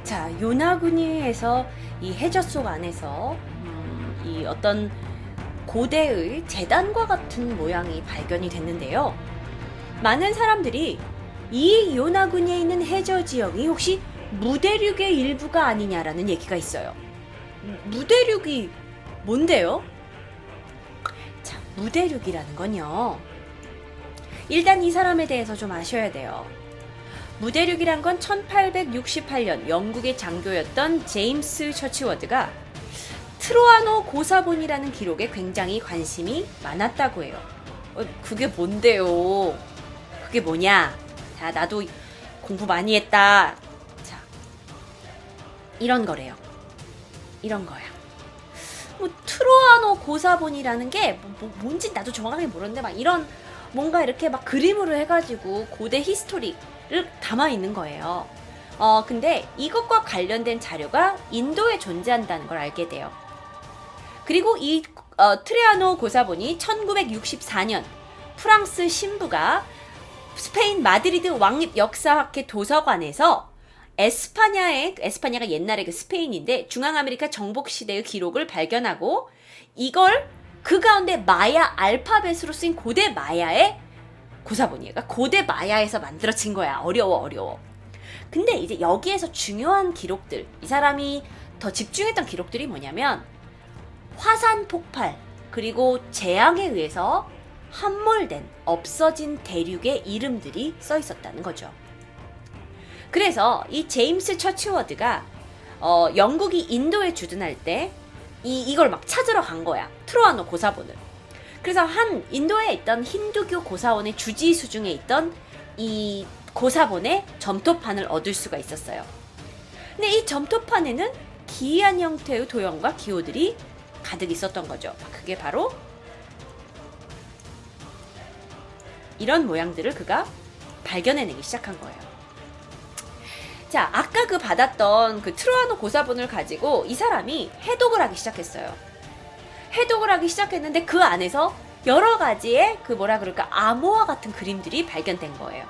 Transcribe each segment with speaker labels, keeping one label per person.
Speaker 1: 자, 요나구니에서 이 해저 속 안에서 이 어떤 고대의 제단과 같은 모양이 발견이 됐는데요. 많은 사람들이 이 요나구니에 있는 해저 지역이 혹시 무대륙의 일부가 아니냐라는 얘기가 있어요. 무대륙이 뭔데요? 자, 무대륙이라는 건요. 일단 이 사람에 대해서 좀 아셔야 돼요. 무대륙이란 건 1868년 영국의 장교였던 제임스 처치워드가 트로아노 고사본이라는 기록에 굉장히 관심이 많았다고 해요. 그게 뭔데요? 그게 뭐냐? 자, 나도 공부 많이 했다. 자, 이런 거래요. 이런 거야. 뭐 트로아노 고사본이라는 게 뭔지 나도 정확하게 모르는데 막 이런 뭔가 이렇게 막 그림으로 해가지고 고대 히스토리를 담아 있는 거예요. 근데 이것과 관련된 자료가 인도에 존재한다는 걸 알게 돼요. 그리고 이 트레아노 고사본이 1964년 프랑스 신부가 스페인 마드리드 왕립 역사학회 도서관에서 에스파냐가 옛날에 그 스페인인데 중앙아메리카 정복 시대의 기록을 발견하고 이걸 그 가운데 마야 알파벳으로 쓰인 고대 마야의 고사본이에요. 그러니까 고대 마야에서 만들어진 거야. 어려워. 근데 이제 여기에서 중요한 기록들, 이 사람이 더 집중했던 기록들이 뭐냐면 화산 폭발, 그리고 재앙에 의해서 함몰된, 없어진 대륙의 이름들이 써 있었다는 거죠. 그래서 이 제임스 처치워드가 영국이 인도에 주둔할 때 이걸 막 찾으러 간 거야. 트로아노 고사본을. 그래서 한 인도에 있던 힌두교 고사원의 주지수 중에 있던 이 고사본의 점토판을 얻을 수가 있었어요. 근데 이 점토판에는 기이한 형태의 도형과 기호들이 가득 있었던 거죠. 그게 바로 이런 모양들을 그가 발견해내기 시작한 거예요. 자, 아까 그 받았던 그 트로아노 고사본을 가지고 이 사람이 해독을 하기 시작했어요. 해독을 하기 시작했는데 그 안에서 여러 가지의 그 뭐라 그럴까 암호화 같은 그림들이 발견된 거예요.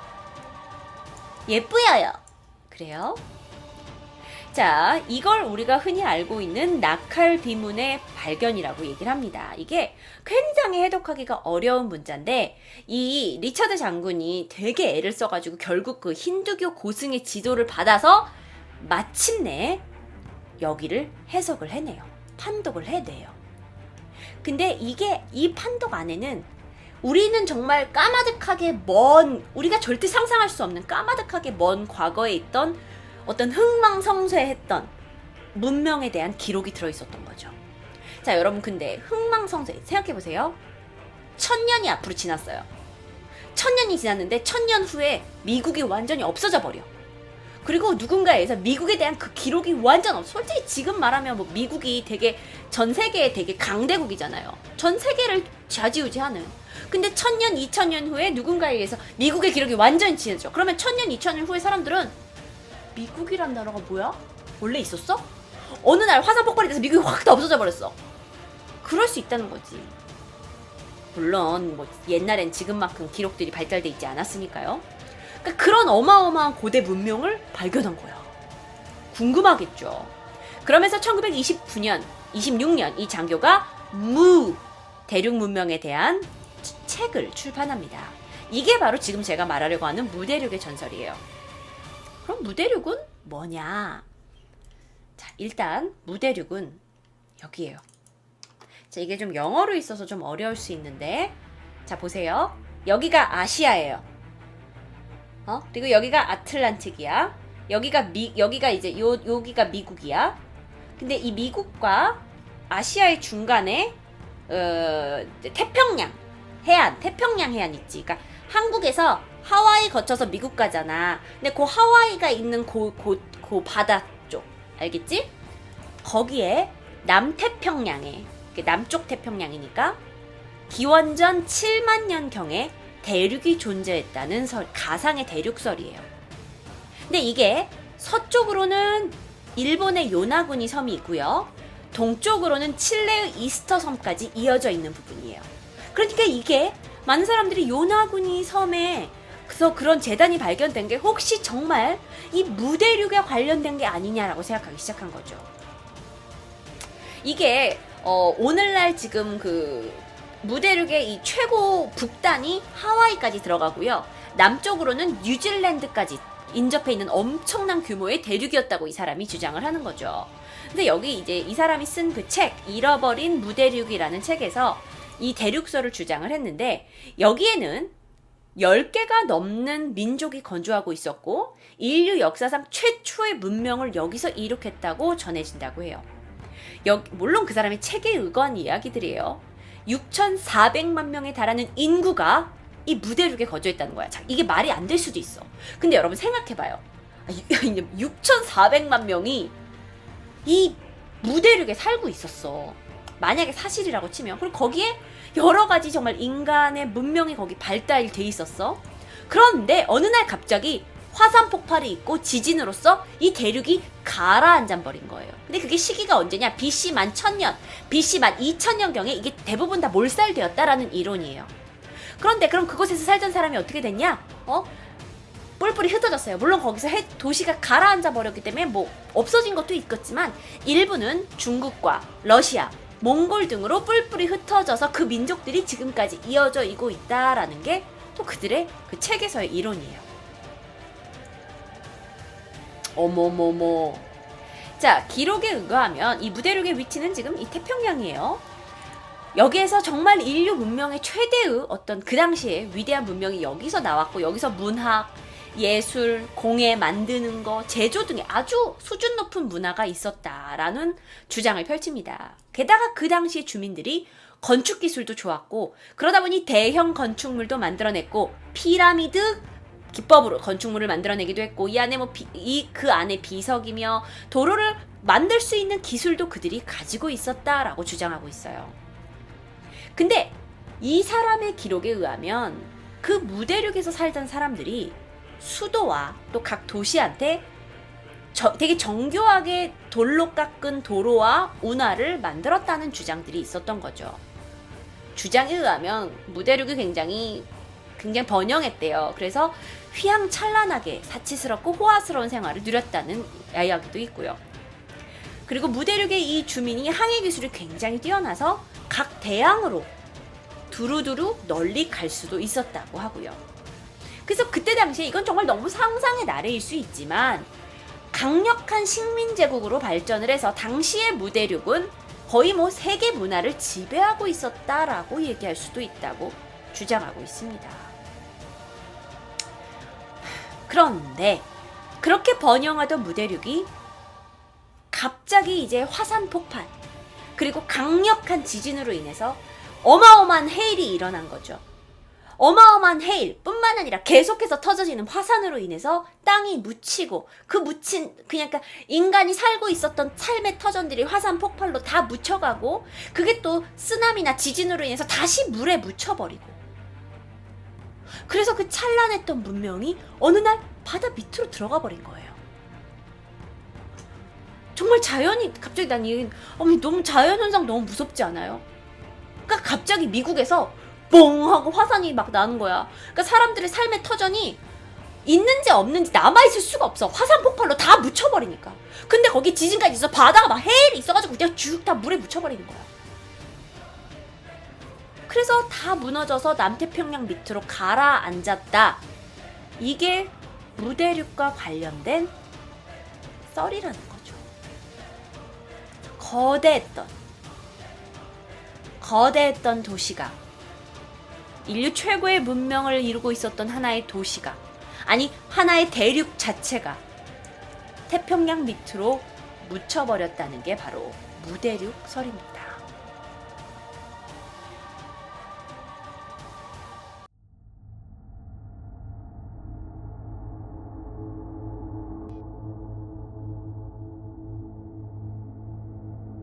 Speaker 1: 예쁘여요. 그래요? 자, 이걸 우리가 흔히 알고 있는 나칼 비문의 발견이라고 얘기를 합니다. 이게 굉장히 해독하기가 어려운 문자인데 이 리처드 장군이 되게 애를 써가지고 결국 그 힌두교 고승의 지도를 받아서 마침내 여기를 해석을 해내요. 판독을 해내요. 근데 이 판독 안에는 우리는 정말 까마득하게 우리가 절대 상상할 수 없는 까마득하게 먼 과거에 있던 어떤 흥망성쇠했던 문명에 대한 기록이 들어있었던 거죠. 자, 여러분 근데 흥망성쇠 생각해보세요. 1000년이 앞으로 지났어요. 1000년이 지났는데 1000년 후에 미국이 완전히 없어져 버려. 그리고 누군가에서 미국에 대한 그 기록이 완전 없어. 솔직히 지금 말하면 뭐 미국이 되게 전 세계에 되게 강대국이잖아요. 전 세계를 좌지우지하는. 근데 1000년, 2000년 후에 누군가에 의해서 미국의 기록이 완전히 지워져. 그러면 1000년, 2000년 후에 사람들은 미국이란 나라가 뭐야? 원래 있었어? 어느 날 화산 폭발이 돼서 미국이 확 다 없어져 버렸어. 그럴 수 있다는 거지. 물론 뭐 옛날엔 지금만큼 기록들이 발달돼 있지 않았으니까요. 그러니까 그런 어마어마한 고대 문명을 발견한 거야. 궁금하겠죠. 그러면서 1926년 이 장교가 대륙 문명에 대한 책을 출판합니다. 이게 바로 지금 제가 말하려고 하는 무대륙의 전설이에요. 그럼 무대륙은 뭐냐? 자, 일단 무대륙은 여기에요. 자, 이게 좀 영어로 있어서 좀 어려울 수 있는데, 자, 보세요. 여기가 아시아예요. 그리고 여기가 아틀란틱이야. 여기가 이제 여기가 미국이야. 근데 이 미국과 아시아의 중간에 태평양 해안 있지. 그러니까 한국에서 하와이 거쳐서 미국 가잖아. 근데 그 하와이가 있는 그 바다 쪽 알겠지? 거기에 남태평양에 남쪽 태평양이니까 기원전 7만 년경에 대륙이 존재했다는 가상의 대륙설이에요. 근데 이게 서쪽으로는 일본의 요나구니 섬이 있고요. 동쪽으로는 칠레의 이스터 섬까지 이어져 있는 부분이에요. 그러니까 이게 많은 사람들이 요나구니 섬에 그래서 그런 재단이 발견된 게 혹시 정말 이 무대륙에 관련된 게 아니냐라고 생각하기 시작한 거죠. 이게 오늘날 지금 그 무대륙의 이 최고 북단이 하와이까지 들어가고요. 남쪽으로는 뉴질랜드까지 인접해 있는 엄청난 규모의 대륙이었다고 이 사람이 주장을 하는 거죠. 근데 여기 이제 이 사람이 쓴 그 책, 잃어버린 무대륙이라는 책에서 이 대륙설을 주장을 했는데, 여기에는 10개가 넘는 민족이 건조하고 있었고 인류 역사상 최초의 문명을 여기서 이룩했다고 전해진다고 해요. 물론 그 사람의 책에 의거한 이야기들이에요. 6,400만 명에 달하는 인구가 이 무대륙에 거주했다는 거야. 자, 이게 말이 안 될 수도 있어. 근데 여러분 생각해봐요. 6,400만 명이 이 무대륙에 살고 있었어. 만약에 사실이라고 치면. 그리고 거기에 여러 가지 정말 인간의 문명이 거기 발달돼 있었어. 그런데 어느 날 갑자기 화산 폭발이 있고 지진으로써 이 대륙이 가라앉아 버린 거예요. 근데 그게 시기가 언제냐? BC 만 1000년, BC 만 2000년경에 이게 대부분 다 몰살되었다라는 이론이에요. 그런데 그럼 그곳에서 살던 사람이 어떻게 됐냐? 뿔뿔이 흩어졌어요. 물론 거기서 도시가 가라앉아 버렸기 때문에 뭐 없어진 것도 있겠지만 일부는 중국과 러시아, 몽골 등으로 뿔뿔이 흩어져서 그 민족들이 지금까지 이어져 있고 있다라는 게 또 그들의 그 책에서의 이론이에요. 어머머머. 자, 기록에 의거하면 이 무대륙의 위치는 지금 이 태평양이에요. 여기에서 정말 인류 문명의 최대의 어떤 그 당시에 위대한 문명이 여기서 나왔고, 여기서 문학, 예술, 공예 만드는 거, 제조 등의 아주 수준 높은 문화가 있었다라는 주장을 펼칩니다. 게다가 그 당시 주민들이 건축 기술도 좋았고, 그러다 보니 대형 건축물도 만들어냈고, 피라미드 기법으로 건축물을 만들어내기도 했고, 이 안에 그 안에 비석이며 도로를 만들 수 있는 기술도 그들이 가지고 있었다라고 주장하고 있어요. 근데 이 사람의 기록에 의하면 그 무대륙에서 살던 사람들이 수도와 또 각 도시한테 되게 정교하게 돌로 깎은 도로와 운하를 만들었다는 주장들이 있었던 거죠. 주장에 의하면 무대륙이 굉장히 번영했대요. 그래서 휘황찬란하게 사치스럽고 호화스러운 생활을 누렸다는 이야기도 있고요. 그리고 무대륙의 이 주민이 항해 기술이 굉장히 뛰어나서 각 대양으로 두루두루 널리 갈 수도 있었다고 하고요. 그래서 그때 당시에 이건 정말 너무 상상의 나래일 수 있지만 강력한 식민제국으로 발전을 해서 당시의 무대륙은 거의 뭐 세계 문화를 지배하고 있었다라고 얘기할 수도 있다고 주장하고 있습니다. 그런데 그렇게 번영하던 무대륙이 갑자기 이제 화산 폭발 그리고 강력한 지진으로 인해서 어마어마한 해일이 일어난 거죠. 어마어마한 해일 뿐만 아니라 계속해서 터져지는 화산으로 인해서 땅이 묻히고 그러니까 인간이 살고 있었던 삶의 터전들이 화산 폭발로 다 묻혀가고, 그게 또 쓰나미나 지진으로 인해서 다시 물에 묻혀버리고, 그래서 그 찬란했던 문명이 어느 날 바다 밑으로 들어가 버린 거예요. 정말 자연이 갑자기 너무 자연현상 너무 무섭지 않아요? 그러니까 갑자기 미국에서 뻥 하고 화산이 막 나는 거야. 그러니까 사람들의 삶의 터전이 있는지 없는지 남아있을 수가 없어. 화산 폭발로 다 묻혀버리니까. 근데 거기 지진까지 있어. 바다가 막 해일이 있어가지고 그냥 쭉 다 물에 묻혀버리는 거야. 그래서 다 무너져서 남태평양 밑으로 가라앉았다. 이게 무대륙과 관련된 썰이라는 거죠. 거대했던 도시가, 인류 최고의 문명을 이루고 있었던 하나의 도시가, 아니 하나의 대륙 자체가 태평양 밑으로 묻혀버렸다는 게 바로 무대륙설입니다.